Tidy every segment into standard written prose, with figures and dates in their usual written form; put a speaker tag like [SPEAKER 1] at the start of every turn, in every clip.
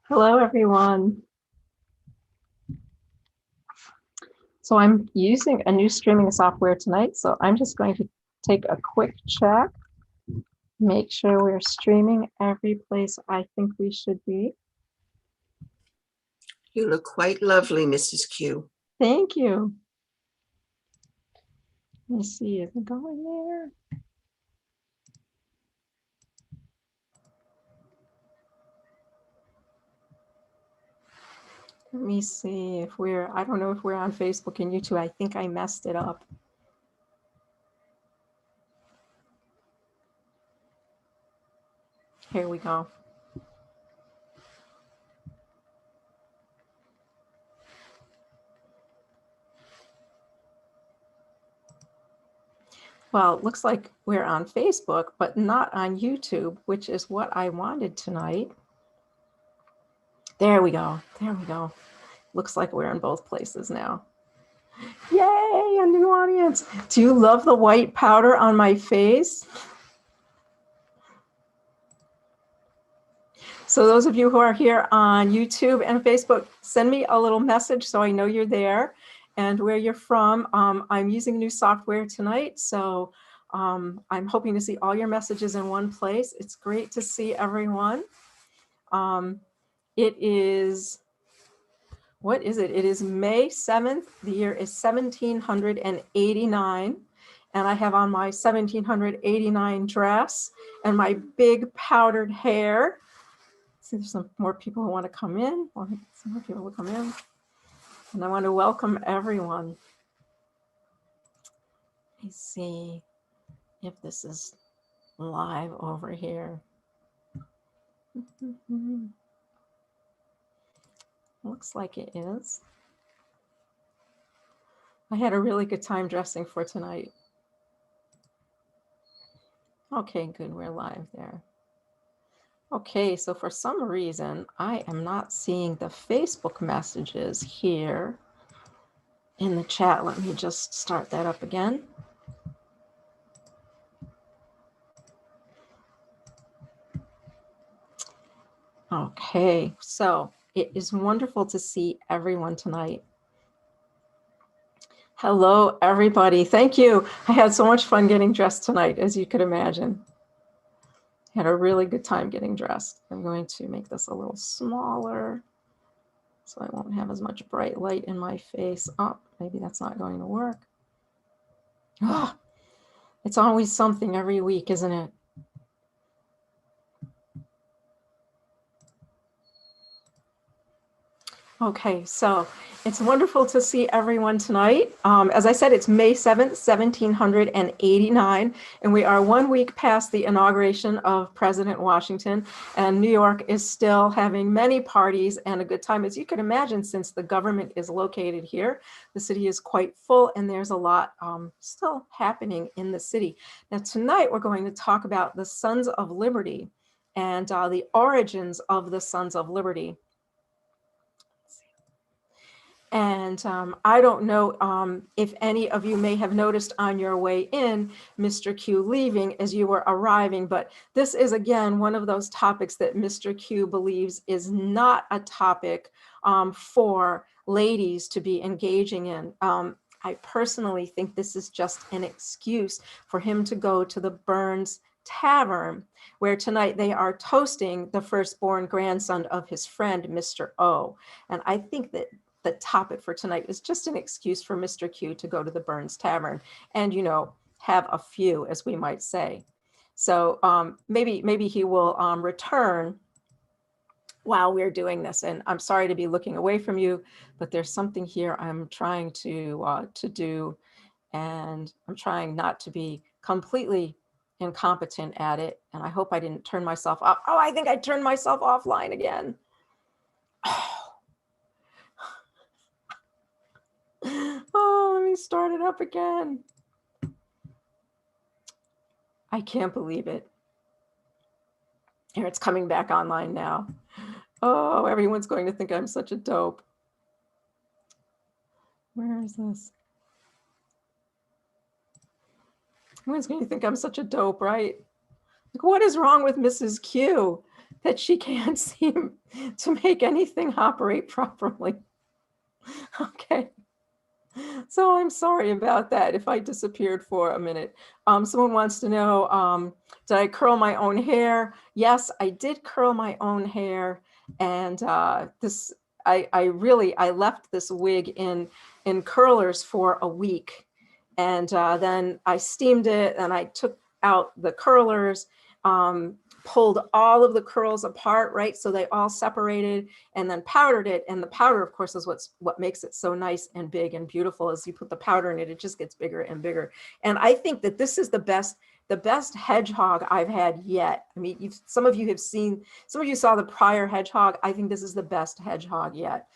[SPEAKER 1] Hello, everyone. So I'm using a new streaming software tonight, so I'm just going to take a quick check, make sure we're streaming every place I think we should be.
[SPEAKER 2] You look quite lovely, Mrs. Q.
[SPEAKER 1] Thank you. Let me see, is it going there? Let me see if I don't know if we're on Facebook and YouTube. I think I messed it up. Here we go. Well, it looks like we're on Facebook, but not on YouTube, which is what I wanted tonight. There we go. There we go. Looks like we're in both places now. Yay, a new audience. Do you love the white powder on my face? So those of you who are here on YouTube and Facebook, send me a little message so I know you're there and where you're from. I'm using new software tonight, so I'm hoping to see all your messages in one place. It's great to see everyone. It is, what is it? It is May 7th. The year is 1789. And I have on my 1789 dress and my big powdered hair. See, there's some more people who want to come in. Some more people will come in. And I want to welcome everyone. Let me see if this is live over here. Looks like it is. I had a really good time dressing for tonight. Okay, good, we're live there. Okay, so for some reason, I am not seeing the Facebook messages here in the chat. Let me just start that up again. Okay, so it is wonderful to see everyone tonight. Hello, everybody. Thank you. I had so much fun getting dressed tonight, as you could imagine. Had a really good time getting dressed. I'm going to make this a little smaller so I won't have as much bright light in my face. Oh, maybe that's not going to work. Oh, it's always something every week, isn't it? Okay, so it's wonderful to see everyone tonight. As I said, it's May 7th, 1789, and we are 1 week past the inauguration of President Washington, and New York is still having many parties and a good time. As you can imagine, since the government is located here, the city is quite full, and there's a lot still happening in the city. Now, tonight we're going to talk about the Sons of Liberty and the origins of the Sons of Liberty. And I don't know if any of you may have noticed on your way in, Mr. Q leaving as you were arriving, but this is, again, one of those topics that Mr. Q believes is not a topic for ladies to be engaging in. I personally think this is just an excuse for him to go to the Burns Tavern, where tonight they are toasting the firstborn grandson of his friend, Mr. O. And I think that the topic for tonight is just an excuse for Mr. Q to go to the Burns Tavern and, you know, have a few, as we might say. So maybe he will return while we're doing this. And I'm sorry to be looking away from you, but there's something here I'm trying to do, and I'm trying not to be completely incompetent at it. And I hope I didn't turn myself off. Oh, I think I turned myself offline again. Oh, let me start it up again. I can't believe it. Here, it's coming back online now. Oh, everyone's going to think I'm such a dope. Where is this? Everyone's going to think I'm such a dope, right? Like, what is wrong with Mrs. Q that she can't seem to make anything operate properly? Okay. So I'm sorry about that if I disappeared for a minute. Someone wants to know, did I curl my own hair? Yes, I did curl my own hair. And I left this wig in curlers for a week. And then I steamed it and I took out the curlers, pulled all of the curls apart, right? So they all separated, and then powdered it. And the powder, of course, is what makes it so nice and big and beautiful. As you put the powder in it, it just gets bigger and bigger. And I think that this is the best hedgehog I've had yet. I mean, some of you saw the prior hedgehog. I think this is the best hedgehog yet.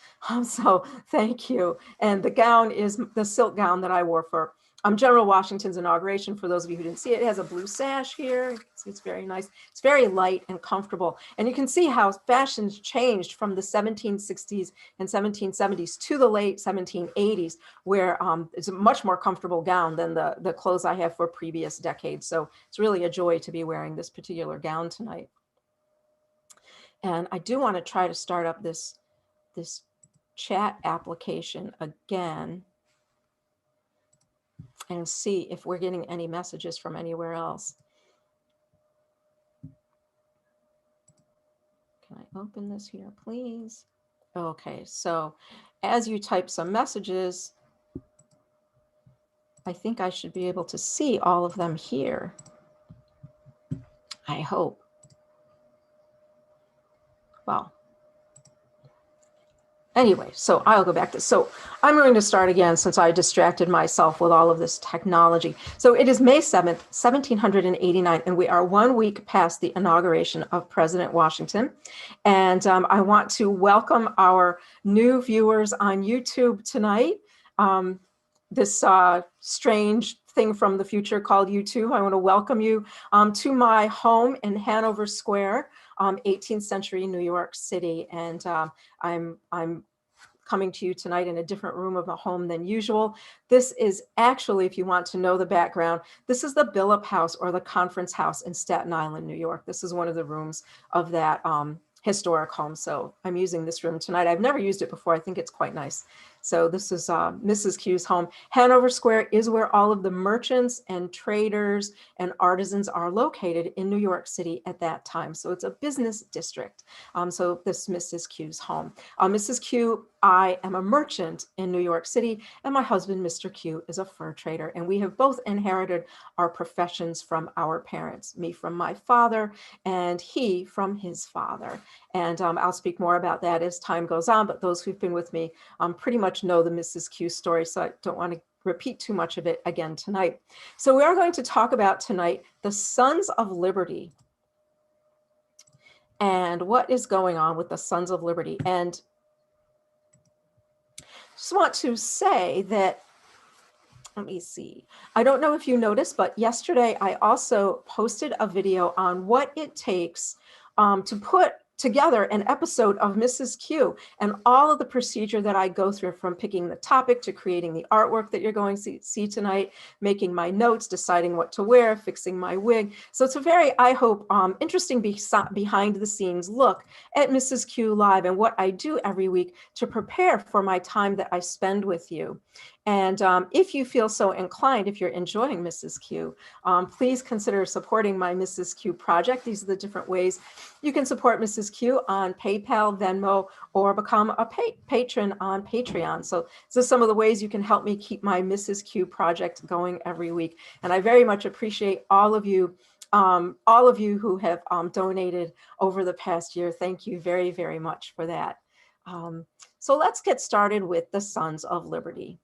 [SPEAKER 1] So thank you. And the gown is the silk gown that I wore for General Washington's inauguration. For those of you who didn't see it, it has a blue sash here. It's very nice. It's very light and comfortable. And you can see how fashions changed from the 1760s and 1770s to the late 1780s, where it's a much more comfortable gown than the clothes I have for previous decades. So it's really a joy to be wearing this particular gown tonight. And I do want to try to start up this chat application again and see if we're getting any messages from anywhere else. Can I open this here, please? Okay, so as you type some messages, I think I should be able to see all of them here. I hope. Well, anyway, so I'll go back to, so I'm going to start again since I distracted myself with all of this technology. So it is May 7th, 1789, and we are 1 week past the inauguration of President Washington. And I want to welcome our new viewers on YouTube tonight. This strange thing from the future called YouTube. I want to welcome you to my home in Hanover Square, 18th century New York City. And I'm coming to you tonight in a different room of the home than usual. This is actually, if you want to know the background, this is the Billup House, or the Conference House in Staten Island, New York. This is one of the rooms of that historic home. So I'm using this room tonight. I've never used it before. I think it's quite nice. So this is Mrs. Q's home. Hanover Square is where all of the merchants and traders and artisans are located in New York City at that time. So it's a business district. So this is Mrs. Q's home. Mrs. Q, I am a merchant in New York City, and my husband, Mr. Q, is a fur trader. And we have both inherited our professions from our parents, me from my father and he from his father. And I'll speak more about that as time goes on, but those who've been with me pretty much know the Mrs. Q story, so I don't want to repeat too much of it again tonight. So we are going to talk about tonight the Sons of Liberty and what is going on with the Sons of Liberty. And just want to say that, let me see, I don't know if you noticed, but yesterday I also posted a video on what it takes to put together an episode of Mrs. Q, and all of the procedure that I go through, from picking the topic to creating the artwork that you're going to see tonight, making my notes, deciding what to wear, fixing my wig. So it's a very, I hope, interesting behind the scenes look at Mrs. Q Live and what I do every week to prepare for my time that I spend with you. And if you feel so inclined, if you're enjoying Mrs. Q, please consider supporting my Mrs. Q project. These are the different ways you can support Mrs. Q: on PayPal, Venmo, or become a patron on Patreon. So these are some of the ways you can help me keep my Mrs. Q project going every week. And I very much appreciate all of you all of you who have donated over the past year, thank you very, very much for that. So let's get started with the Sons of Liberty.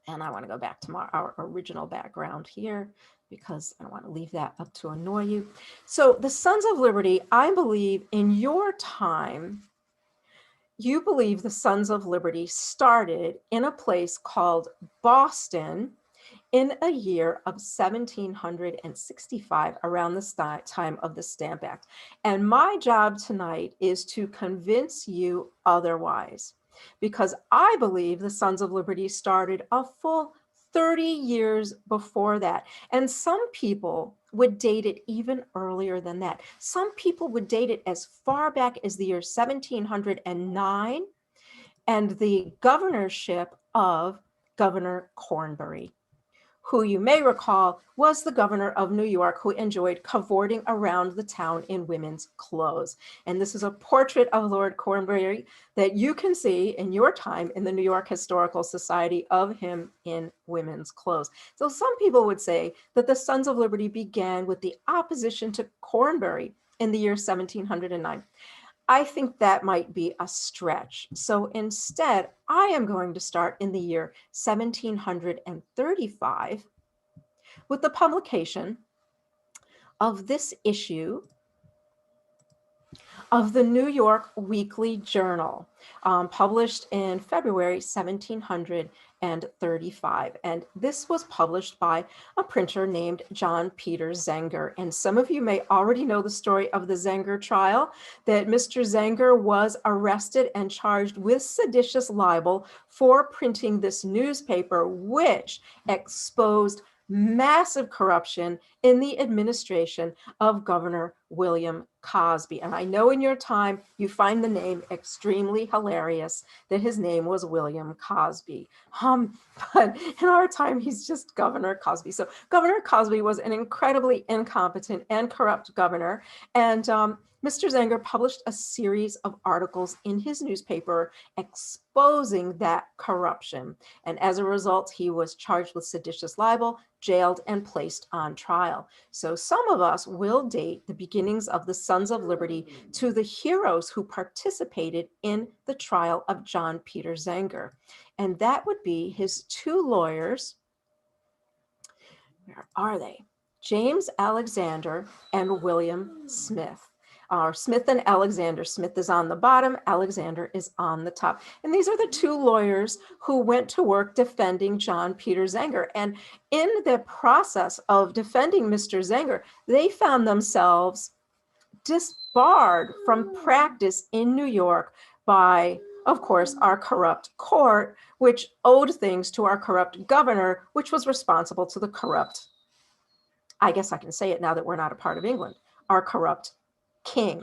[SPEAKER 1] And I want to go back to our original background here because I don't want to leave that up to annoy you. So the Sons of Liberty, I believe in your time, you believe the Sons of Liberty started in a place called Boston in a year of 1765, around the time of the Stamp Act. And my job tonight is to convince you otherwise, because I believe the Sons of Liberty started a full 30 years before that. And some people would date it even earlier than that. Some people would date it as far back as the year 1709 and the governorship of Governor Cornbury, who you may recall was the governor of New York, who enjoyed cavorting around the town in women's clothes. And this is a portrait of Lord Cornbury that you can see in your time in the New York Historical Society of him in women's clothes. So some people would say that the Sons of Liberty began with the opposition to Cornbury in the year 1709. I think that might be a stretch. So instead, I am going to start in the year 1735 with the publication of this issue of the New York Weekly Journal, published in February 1735. And this was published by a printer named John Peter Zenger. And some of you may already know the story of the Zenger trial, that Mr. Zenger was arrested and charged with seditious libel for printing this newspaper, which exposed massive corruption in the administration of Governor William Cosby. And I know in your time you find the name extremely hilarious, that his name was William Cosby. But in our time, he's just Governor Cosby. So Governor Cosby was an incredibly incompetent and corrupt governor. And Mr. Zenger published a series of articles in his newspaper exposing that corruption. And as a result, he was charged with seditious libel, jailed, and placed on trial. So some of us will date the beginnings of the Sons of Liberty to the heroes who participated in the trial of John Peter Zenger. And that would be his two lawyers. Where are they? James Alexander and William Smith. Smith and Alexander. Smith is on the bottom, Alexander is on the top. And these are the two lawyers who went to work defending John Peter Zenger. And in the process of defending Mr. Zenger, they found themselves disbarred from practice in New York by, of course, our corrupt court, which owed things to our corrupt governor, which was responsible to the corrupt, I guess I can say it now that we're not a part of England, our corrupt king.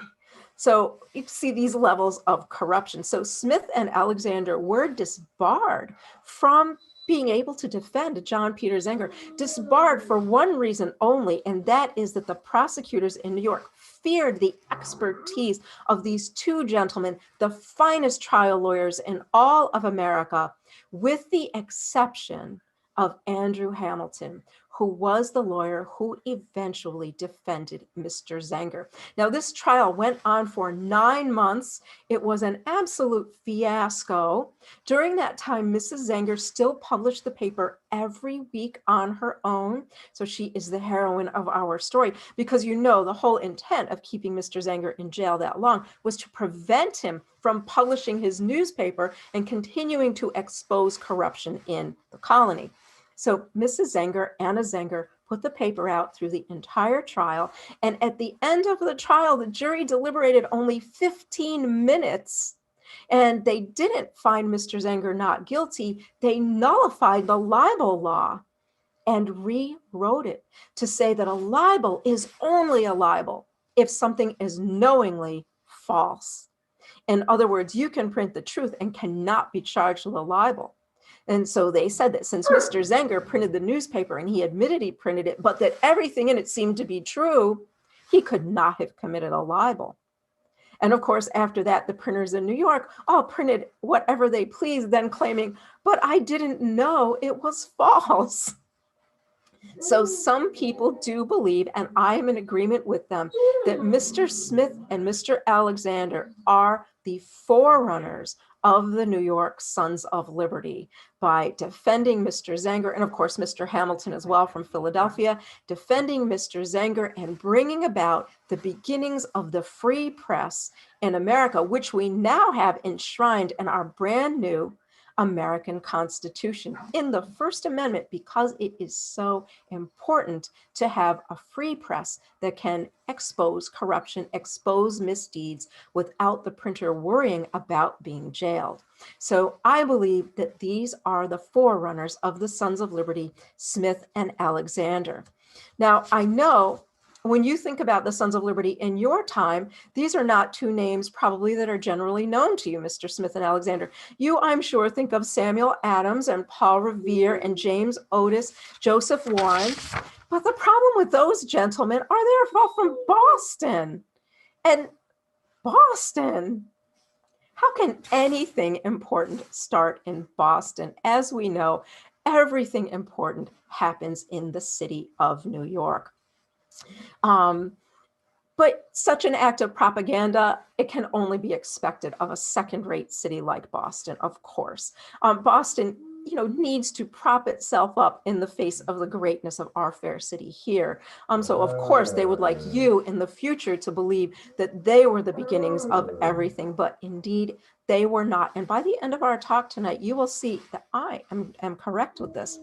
[SPEAKER 1] So you see these levels of corruption. So Smith and Alexander were disbarred from being able to defend John Peter Zenger, disbarred for one reason only, and that is that the prosecutors in New York feared the expertise of these two gentlemen, the finest trial lawyers in all of America, with the exception of Andrew Hamilton, who was the lawyer who eventually defended Mr. Zenger. Now, this trial went on for 9 months. It was an absolute fiasco. During that time, Mrs. Zenger still published the paper every week on her own. So she is the heroine of our story, because you know the whole intent of keeping Mr. Zenger in jail that long was to prevent him from publishing his newspaper and continuing to expose corruption in the colony. So Mrs. Zenger, Anna Zenger, put the paper out through the entire trial. And at the end of the trial, the jury deliberated only 15 minutes. And they didn't find Mr. Zenger not guilty. They nullified the libel law and rewrote it to say that a libel is only a libel if something is knowingly false. In other words, you can print the truth and cannot be charged with a libel. And so they said that since Mr. Zenger printed the newspaper and he admitted he printed it, but that everything in it seemed to be true, he could not have committed a libel. And of course, after that, the printers in New York all printed whatever they pleased, then claiming, but I didn't know it was false. So some people do believe, and I am in agreement with them, that Mr. Smith and Mr. Alexander are the forerunners of the New York Sons of Liberty by defending Mr. Zenger, and of course Mr. Hamilton as well from Philadelphia, defending Mr. Zenger and bringing about the beginnings of the free press in America, which we now have enshrined in our brand new American Constitution in the First Amendment, because it is so important to have a free press that can expose corruption, expose misdeeds without the printer worrying about being jailed. So I believe that these are the forerunners of the Sons of Liberty, Smith and Alexander. Now, I know when you think about the Sons of Liberty in your time, these are not two names probably that are generally known to you, Mr. Smith and Alexander. You, I'm sure, think of Samuel Adams and Paul Revere and James Otis, Joseph Warren. But the problem with those gentlemen are they're all from Boston. And Boston, how can anything important start in Boston? As we know, everything important happens in the city of New York. But such an act of propaganda, it can only be expected of a second-rate city like Boston, of course. Boston, needs to prop itself up in the face of the greatness of our fair city here. So of course they would like you in the future to believe that they were the beginnings of everything, but indeed they were not. And by the end of our talk tonight, you will see that I am correct with this.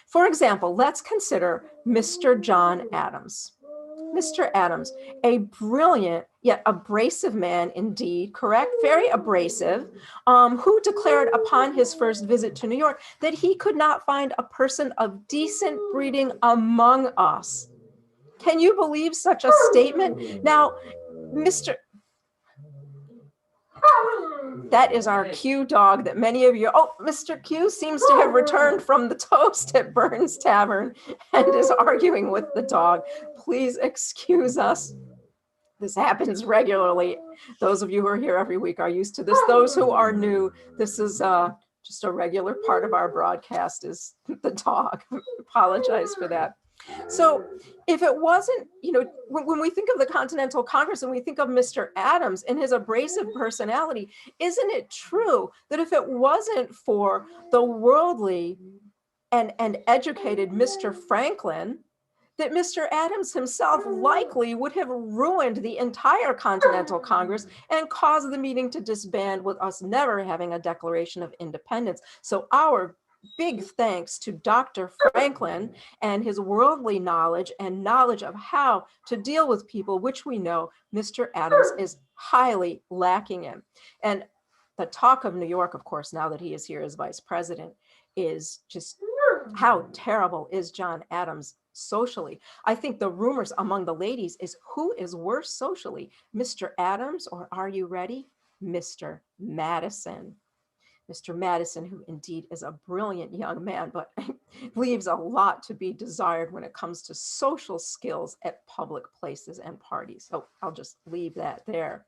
[SPEAKER 1] For example, let's consider Mr. John Adams. Mr. Adams, a brilliant yet abrasive man indeed, correct? Very abrasive, who declared upon his first visit to New York that he could not find a person of decent breeding among us. Can you believe such a statement? Now, that is our Q dog that many of you, Mr. Q seems to have returned from the toast at Burns Tavern and is arguing with the dog. Please excuse us. This happens regularly. Those of you who are here every week are used to this. Those who are new, this is just a regular part of our broadcast is the dog. Apologize for that. So if it wasn't, when we think of the Continental Congress and we think of Mr. Adams and his abrasive personality, isn't it true that if it wasn't for the worldly and educated Mr. Franklin, that Mr. Adams himself likely would have ruined the entire Continental Congress and caused the meeting to disband, with us never having a Declaration of Independence? So our big thanks to Dr. Franklin and his worldly knowledge and knowledge of how to deal with people, which we know Mr. Adams is highly lacking in. And the talk of New York, of course, now that he is here as vice president, is just how terrible is John Adams socially. I think the rumors among the ladies is who is worse socially, Mr. Adams, or are you ready, Mr. Madison? Mr. Madison, who indeed is a brilliant young man, but leaves a lot to be desired when it comes to social skills at public places and parties. So I'll just leave that there.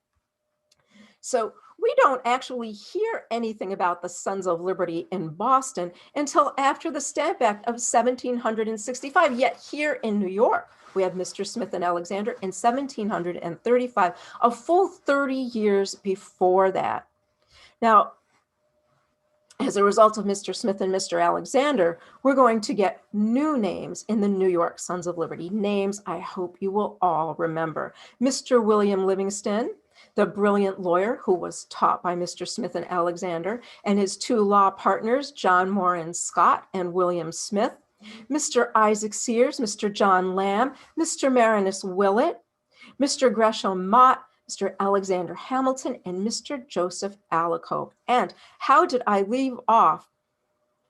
[SPEAKER 1] So we don't actually hear anything about the Sons of Liberty in Boston until after the Stamp Act of 1765. Yet here in New York, we have Mr. Smith and Alexander in 1735, a full 30 years before that. Now, as a result of Mr. Smith and Mr. Alexander, we're going to get new names in the New York Sons of Liberty. Names I hope you will all remember. Mr. William Livingston, the brilliant lawyer who was taught by Mr. Smith and Alexander, and his two law partners, John Moran Scott and William Smith. Mr. Isaac Sears, Mr. John Lamb, Mr. Marinus Willett, Mr. Gresham Mott, Mr. Alexander Hamilton, and Mr. Joseph Alicoe. And how did I leave off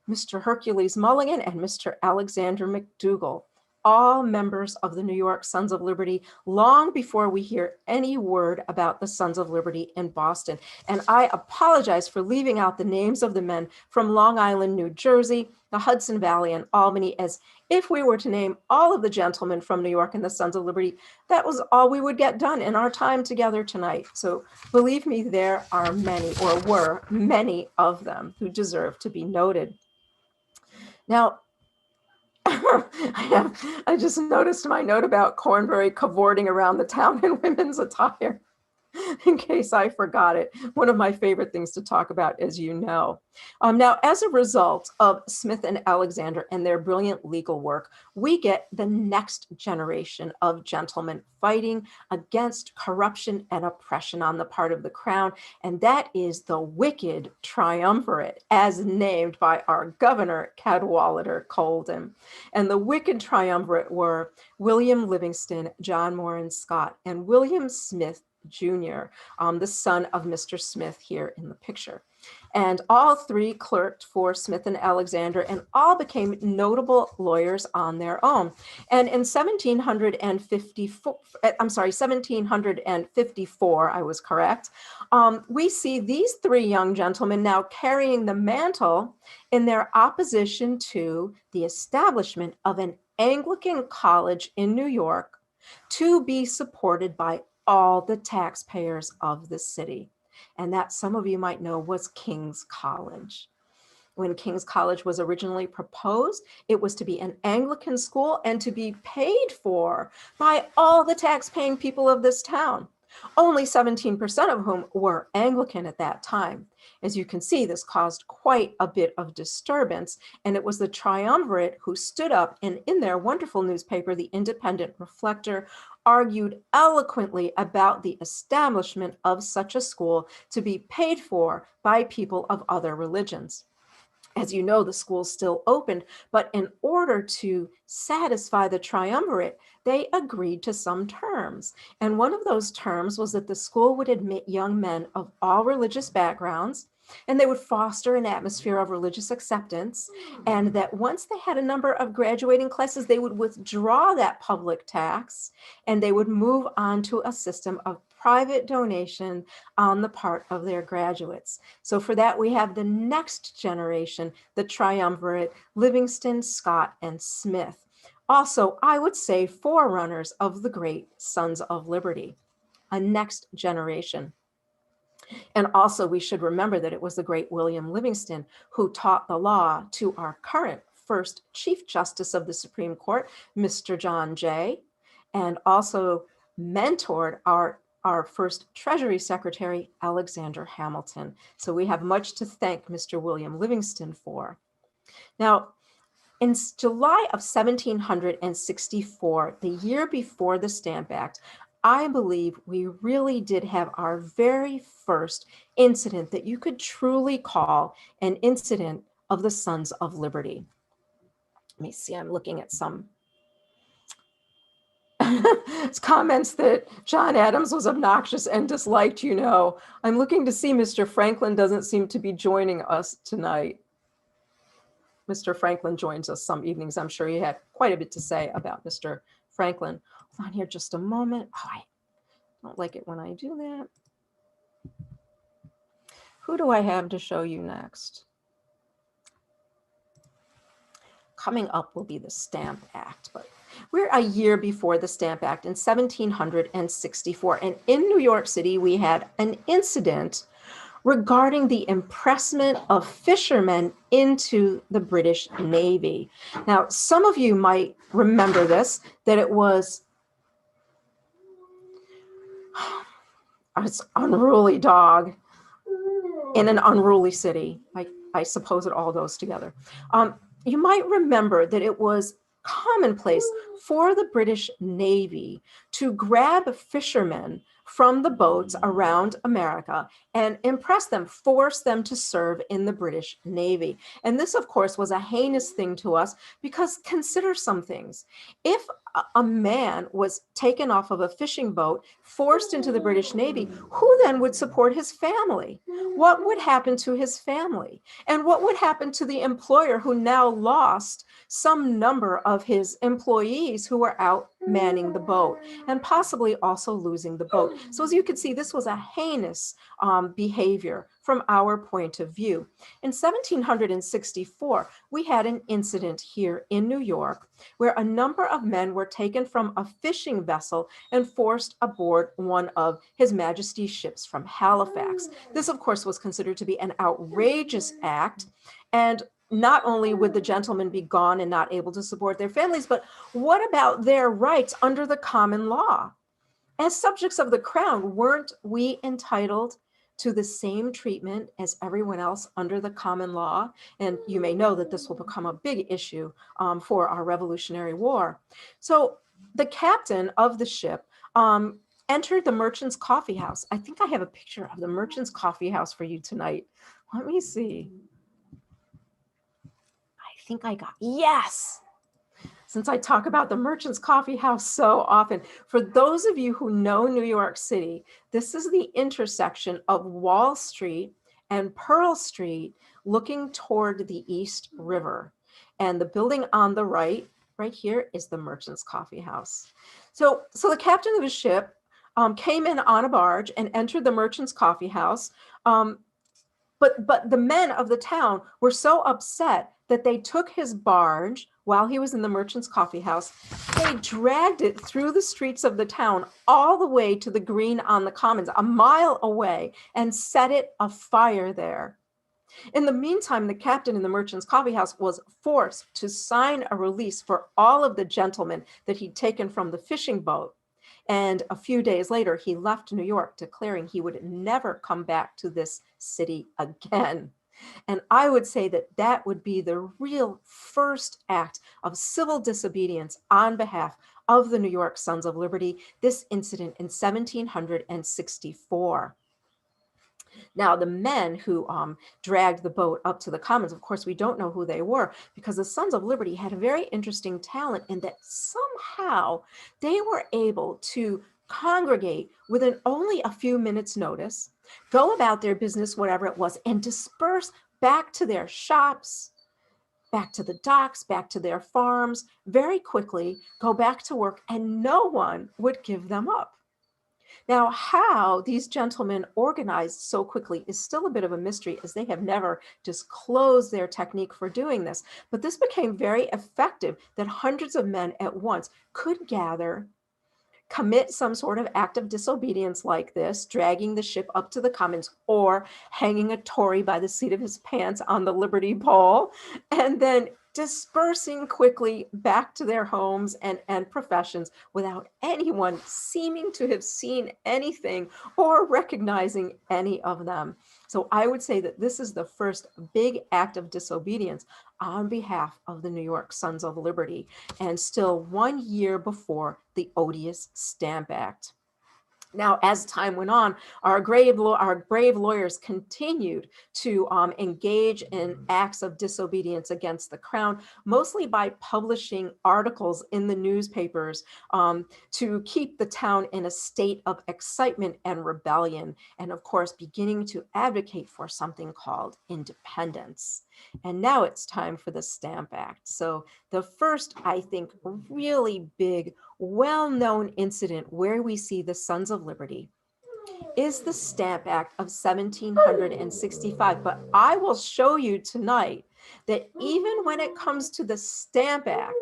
[SPEAKER 1] Mr. Hercules Mulligan and Mr. Alexander McDougall, all members of the New York Sons of Liberty, long before we hear any word about the Sons of Liberty in Boston. And I apologize for leaving out the names of the men from Long Island, New Jersey, the Hudson Valley, and Albany, as if we were to name all of the gentlemen from New York and the Sons of Liberty, that was all we would get done in our time together tonight. So believe me, there are many, or were many of them, who deserve to be noted. Now, I just noticed my note about Cornbury cavorting around the town in women's attire. In case I forgot it, one of my favorite things to talk about, as you know. Now, as a result of Smith and Alexander and their brilliant legal work, we get the next generation of gentlemen fighting against corruption and oppression on the part of the crown, and that is the wicked Triumvirate, as named by our governor, Cadwallader Colden. And the wicked Triumvirate were William Livingston, John Moran Scott, and William Smith Jr., the son of Mr. Smith here in the picture. And all three clerked for Smith and Alexander and all became notable lawyers on their own. And in 1754, I was correct, we see these three young gentlemen now carrying the mantle in their opposition to the establishment of an Anglican college in New York to be supported by all the taxpayers of the city. And that, some of you might know, was King's College. When King's College was originally proposed, it was to be an Anglican school and to be paid for by all the tax-paying people of this town, only 17% of whom were Anglican at that time. As you can see, this caused quite a bit of disturbance, and it was the Triumvirate who stood up and in their wonderful newspaper, the Independent Reflector, argued eloquently about the establishment of such a school to be paid for by people of other religions. As you know, the school still opened, but in order to satisfy the Triumvirate, they agreed to some terms. And one of those terms was that the school would admit young men of all religious backgrounds, and they would foster an atmosphere of religious acceptance, and that once they had a number of graduating classes, they would withdraw that public tax, and they would move on to a system of private donation on the part of their graduates. So for that, we have the next generation, the Triumvirate, Livingston, Scott, and Smith. Also, I would say forerunners of the great Sons of Liberty, a next generation. And also, we should remember that it was the great William Livingston who taught the law to our current first Chief Justice of the Supreme Court, Mr. John Jay, and also mentored our first Treasury Secretary, Alexander Hamilton. So we have much to thank Mr. William Livingston for. Now, in July of 1764, the year before the Stamp Act, I believe we really did have our very first incident that you could truly call an incident of the Sons of Liberty. Let me see, I'm looking at some comments that John Adams was obnoxious and disliked, you know. I'm looking to see Mr. Franklin doesn't seem to be joining us tonight. Mr. Franklin joins us some evenings. I'm sure he had quite a bit to say about Mr. Franklin. Hold on here just a moment. Oh, I don't like it when I do that. Who do I have to show you next? Coming up will be the Stamp Act, but we're a year before the Stamp Act in 1764. And in New York City, we had an incident regarding the impressment of fishermen into the British Navy. Now, some of you might remember this, that it was an unruly dog in an unruly city. I suppose it all goes together. You might remember that it was commonplace for the British Navy to grab fishermen from the boats around America and impress them, force them to serve in the British Navy. And this, of course, was a heinous thing to us because consider some things. If a man was taken off of a fishing boat, forced into the British Navy, who then would support his family? What would happen to his family? And what would happen to the employer who now lost some number of his employees who were out manning the boat and possibly also losing the boat? So as you can see, this was a heinous behavior from our point of view. In 1764, we had an incident here in New York where a number of men were taken from a fishing vessel and forced aboard one of His Majesty's ships from Halifax. This, of course, was considered to be an outrageous act, and not only would the gentlemen be gone and not able to support their families, but what about their rights under the common law? As subjects of the crown, weren't we entitled to the same treatment as everyone else under the common law? And you may know that this will become a big issue for our Revolutionary War. So the captain of the ship entered the Merchant's Coffee House. I think I have a picture of the Merchant's Coffee House for you tonight. Let me see. I think I got, yes. Since I talk about the Merchant's Coffee House so often, for those of you who know New York City, this is the intersection of Wall Street and Pearl Street looking toward the East River. And the building on the right here, is the Merchant's Coffee House. So the captain of the ship came in on a barge and entered the Merchant's Coffee House. But the men of the town were so upset that they took his barge while he was in the Merchant's Coffee House. They dragged it through the streets of the town all the way to the green on the Commons, a mile away, and set it afire there. In the meantime, the captain in the Merchant's Coffee House was forced to sign a release for all of the gentlemen that he'd taken from the fishing boat. And a few days later, he left New York, declaring he would never come back to this city again. And I would say that that would be the real first act of civil disobedience on behalf of the New York Sons of Liberty, this incident in 1764. Now, the men who dragged the boat up to the Commons, of course, we don't know who they were, because the Sons of Liberty had a very interesting talent in that somehow they were able to congregate within only a few minutes' notice, go about their business, whatever it was, and disperse back to their shops, back to the docks, back to their farms, very quickly, go back to work, and no one would give them up. Now, how these gentlemen organized so quickly is still a bit of a mystery, as they have never disclosed their technique for doing this. But this became very effective, that hundreds of men at once could gather, commit some sort of act of disobedience like this, dragging the ship up to the Commons or hanging a Tory by the seat of his pants on the Liberty Pole, and then dispersing quickly back to their homes and professions without anyone seeming to have seen anything or recognizing any of them. So I would say that this is the first big act of disobedience on behalf of the New York Sons of Liberty, and still 1 year before the odious Stamp Act. Now, as time went on, our brave lawyers continued to engage in acts of disobedience against the crown, mostly by publishing articles in the newspapers to keep the town in a state of excitement and rebellion, and of course, beginning to advocate for something called independence. And now it's time for the Stamp Act. So the first, I think, really big, well-known incident where we see the Sons of Liberty is the Stamp Act of 1765. But I will show you tonight that even when it comes to the Stamp Act,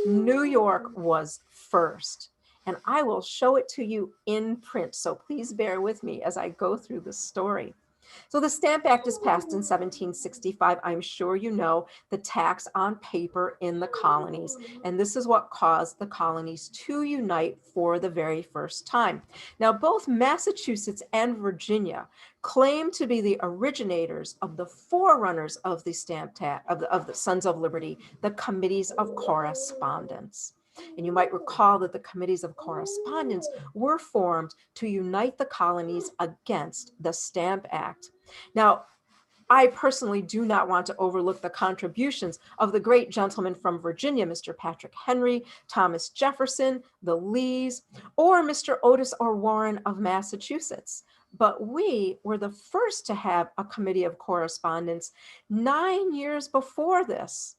[SPEAKER 1] New York was first. And I will show it to you in print. So please bear with me as I go through the story. So the Stamp Act is passed in 1765. I'm sure you know, the tax on paper in the colonies. And this is what caused the colonies to unite for the very first time. Now, both Massachusetts and Virginia claim to be the originators of the forerunners of the Stamp Act, of the Sons of Liberty, the Committees of Correspondence. And you might recall that the Committees of Correspondence were formed to unite the colonies against the Stamp Act. Now, I personally do not want to overlook the contributions of the great gentlemen from Virginia, Mr. Patrick Henry, Thomas Jefferson, the Lees, or Mr. Otis or Warren of Massachusetts. But we were the first to have a Committee of Correspondence 9 years before this,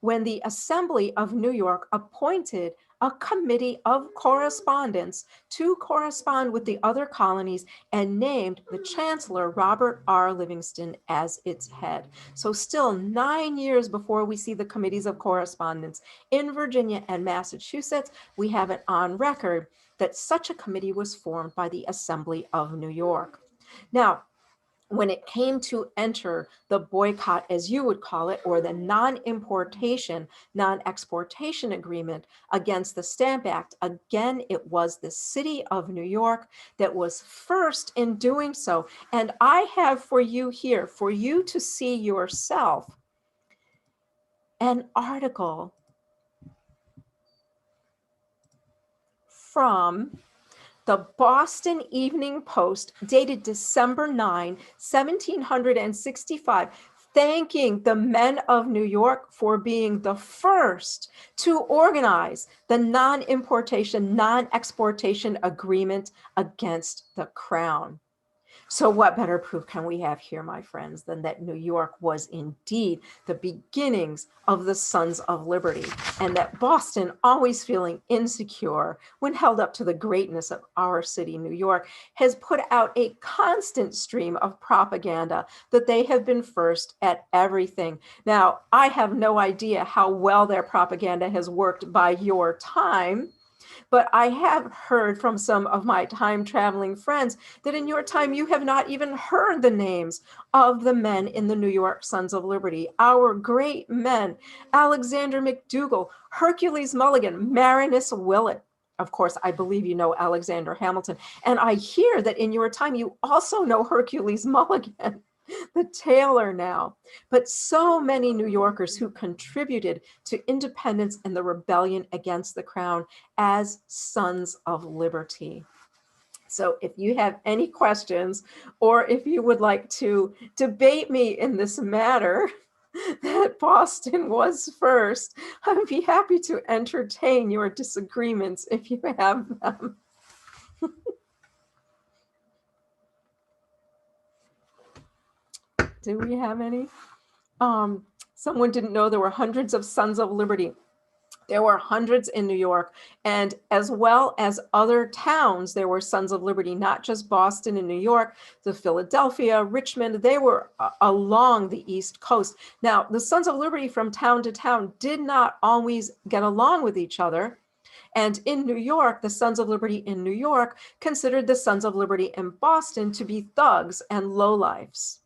[SPEAKER 1] when the Assembly of New York appointed a Committee of Correspondence to correspond with the other colonies and named the Chancellor, Robert R. Livingston, as its head. So still 9 years before we see the Committees of Correspondence in Virginia and Massachusetts, we have it on record that such a committee was formed by the Assembly of New York. Now, when it came to enter the boycott, as you would call it, or the non-importation, non-exportation agreement against the Stamp Act, again, it was the city of New York that was first in doing so. And I have for you here, for you to see yourself, an article from the Boston Evening Post, dated December 9, 1765, thanking the men of New York for being the first to organize the non-importation, non-exportation agreement against the Crown. So what better proof can we have here, my friends, than that New York was indeed the beginnings of the Sons of Liberty, and that Boston, always feeling insecure when held up to the greatness of our city, New York, has put out a constant stream of propaganda that they have been first at everything. Now, I have no idea how well their propaganda has worked by your time, but I have heard from some of my time traveling friends that in your time you have not even heard the names of the men in the New York Sons of Liberty, our great men, Alexander McDougall, Hercules Mulligan, Marinus Willett. Of course, I believe you know Alexander Hamilton. And I hear that in your time you also know Hercules Mulligan, the tailor now. But so many New Yorkers who contributed to independence and the rebellion against the Crown as Sons of Liberty. So if you have any questions, or if you would like to debate me in this matter, that Boston was first, I would be happy to entertain your disagreements if you have them. Do we have any? Someone didn't know there were hundreds of Sons of Liberty. There were hundreds in New York, and as well as other towns, there were Sons of Liberty, not just Boston and New York, the Philadelphia, Richmond, they were along the East Coast. Now, the Sons of Liberty from town to town did not always get along with each other. And in New York, the Sons of Liberty in New York considered the Sons of Liberty in Boston to be thugs and lowlifes.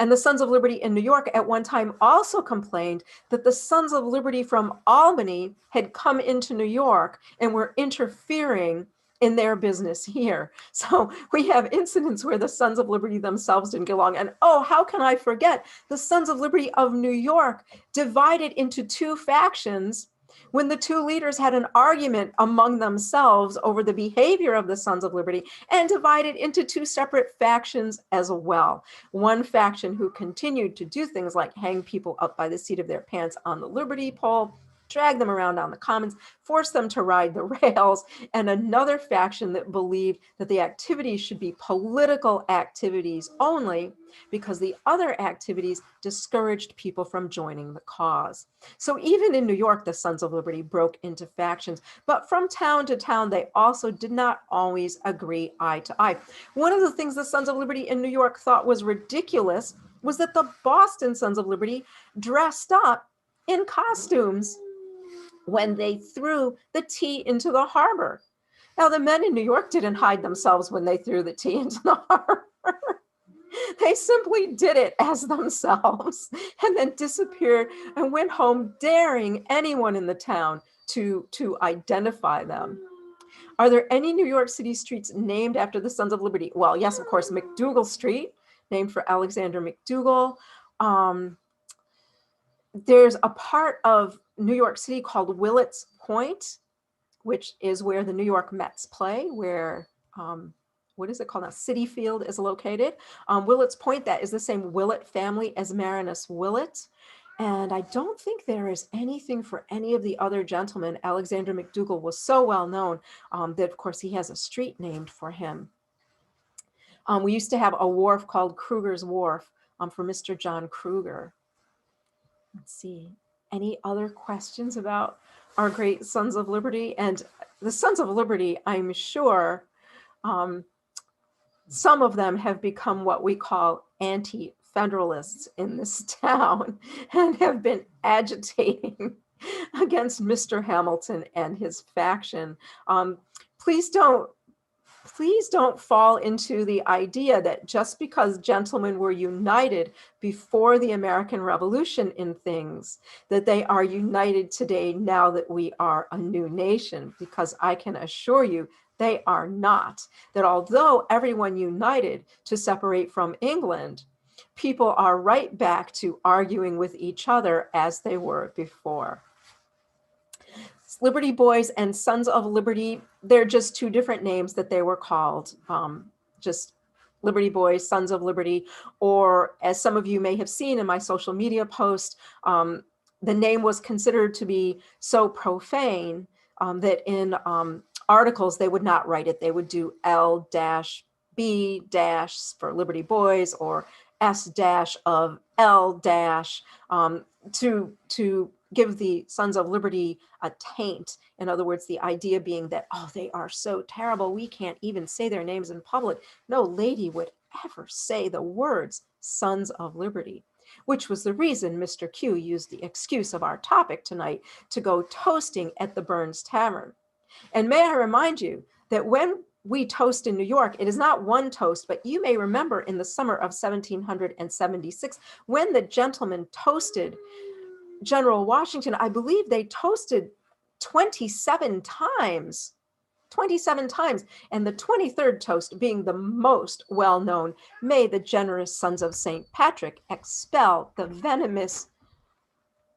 [SPEAKER 1] And the Sons of Liberty in New York at one time also complained that the Sons of Liberty from Albany had come into New York and were interfering in their business here. So we have incidents where the Sons of Liberty themselves didn't get along. And oh, how can I forget the Sons of Liberty of New York divided into two factions when the two leaders had an argument among themselves over the behavior of the Sons of Liberty, and divided into two separate factions as well. One faction who continued to do things like hang people up by the seat of their pants on the Liberty pole, drag them around on the commons, force them to ride the rails, and another faction that believed that the activities should be political activities only, because the other activities discouraged people from joining the cause. So even in New York, the Sons of Liberty broke into factions, but from town to town, they also did not always agree eye to eye. One of the things the Sons of Liberty in New York thought was ridiculous was that the Boston Sons of Liberty dressed up in costumes when they threw the tea into the harbor. Now, the men in New York didn't hide themselves when they threw the tea into the harbor. They simply did it as themselves and then disappeared and went home, daring anyone in the town to identify them. Are there any New York City streets named after the Sons of Liberty? Well, yes, of course, McDougal Street, named for Alexander McDougall. There's a part of New York City called Willett's Point, which is where the New York Mets play, where, what is it called now? City Field is located. Willett's Point, that is the same Willett family as Marinus Willett. And I don't think there is anything for any of the other gentlemen. Alexander McDougall was so well known that, of course, he has a street named for him. We used to have a wharf called Kruger's Wharf for Mr. John Kruger. Let's see, any other questions about our great Sons of Liberty? And the Sons of Liberty, I'm sure some of them have become what we call anti-federalists in this town and have been agitating against Mr. Hamilton and his faction. Please don't please don't fall into the idea that just because gentlemen were united before the American Revolution in things, that they are united today now that we are a new nation, because I can assure you they are not. That although everyone united to separate from England, people are right back to arguing with each other as they were before. Liberty Boys and Sons of Liberty, they're just two different names that they were called. Just Liberty Boys, Sons of Liberty, or as some of you may have seen in my social media post, the name was considered to be so profane that in articles they would not write it. They would do L-B- for Liberty Boys, or S- of L- to give the Sons of Liberty a taint. In other words, the idea being that, oh, they are so terrible, we can't even say their names in public. No lady would ever say the words Sons of Liberty, which was the reason Mr. Q used the excuse of our topic tonight to go toasting at the Burns Tavern. And may I remind you that when we toast in New York, it is not one toast, but you may remember in the summer of 1776, when the gentlemen toasted General Washington, I believe they toasted 27 times. 27 times. And the 23rd toast being the most well-known, may the generous sons of St. Patrick expel the venomous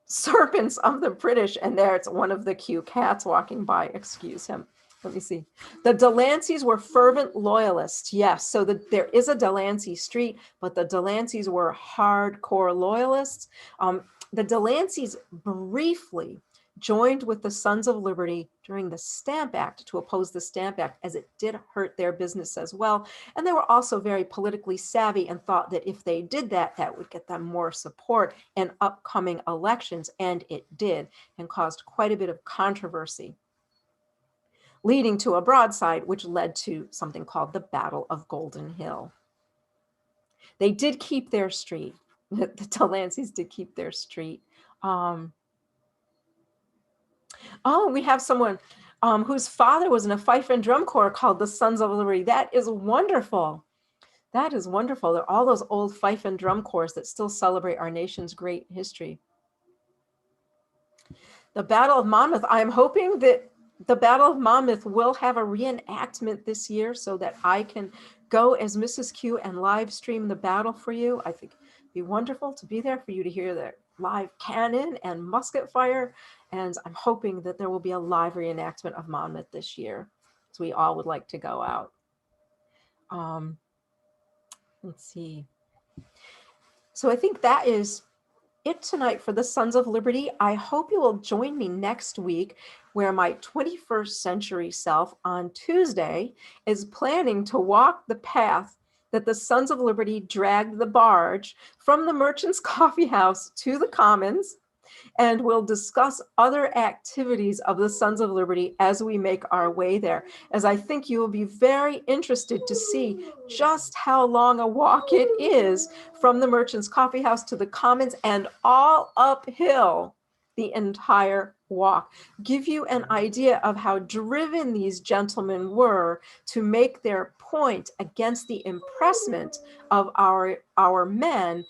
[SPEAKER 1] serpents of the British. And there it's one of the Q cats walking by, excuse him. Let me see. The Delanceys were fervent loyalists. Yes, so there is a Delancey Street, but the Delanceys were hardcore loyalists. The Delanceys briefly joined with the Sons of Liberty during the Stamp Act to oppose the Stamp Act, as it did hurt their business as well. And they were also very politically savvy and thought that if they did that, that would get them more support in upcoming elections. And it did, and caused quite a bit of controversy, leading to a broadside, which led to something called the Battle of Golden Hill. They did keep their street. The Delanceys did keep their street. Oh, we have someone whose father was in a fife and drum corps called the Sons of Liberty. That is wonderful. That is wonderful. There are all those old fife and drum corps that still celebrate our nation's great history. The Battle of Monmouth, I'm hoping that the Battle of Monmouth will have a reenactment this year so that I can go as Mrs. Q and live stream the battle for you. I think it'd be wonderful to be there for you to hear the live cannon and musket fire. And I'm hoping that there will be a live reenactment of Monmouth this year, so we all would like to go out. Let's see. So I think that is it tonight for the Sons of Liberty. I hope you will join me next week, where my 21st century self on Tuesday is planning to walk the path that the Sons of Liberty dragged the barge from the Merchant's Coffee House to the Commons, and we'll discuss other activities of the Sons of Liberty as we make our way there, as I think you will be very interested to see just how long a walk it is from the Merchant's Coffee House to the Commons, and all uphill the entire walk. Give you an idea of how driven these gentlemen were to make their point against the impressment of our men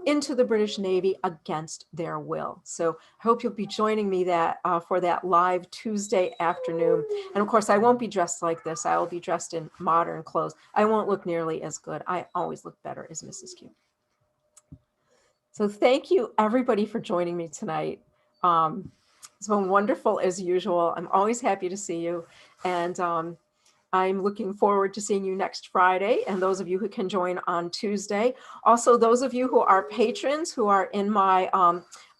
[SPEAKER 1] into the British Navy against their will. So I hope you'll be joining me for that live Tuesday afternoon. And of course, I won't be dressed like this. I will be dressed in modern clothes. I won't look nearly as good. I always look better as Mrs. Q. So thank you, everybody, for joining me tonight. It's been wonderful as usual. I'm always happy to see you. And I'm looking forward to seeing you next Friday, and those of you who can join on Tuesday. Also, those of you who are patrons, who are in my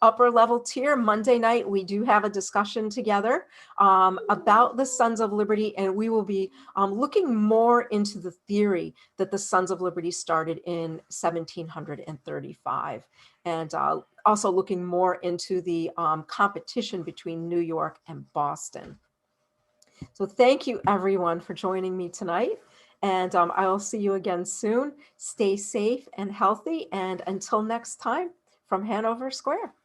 [SPEAKER 1] upper level tier, Monday night, we do have a discussion together about the Sons of Liberty, and we will be looking more into the theory that the Sons of Liberty started in 1735, and also looking more into the competition between New York and Boston. So thank you, everyone, for joining me tonight. And I will see you again soon. Stay safe and healthy. And until next time, from Hanover Square.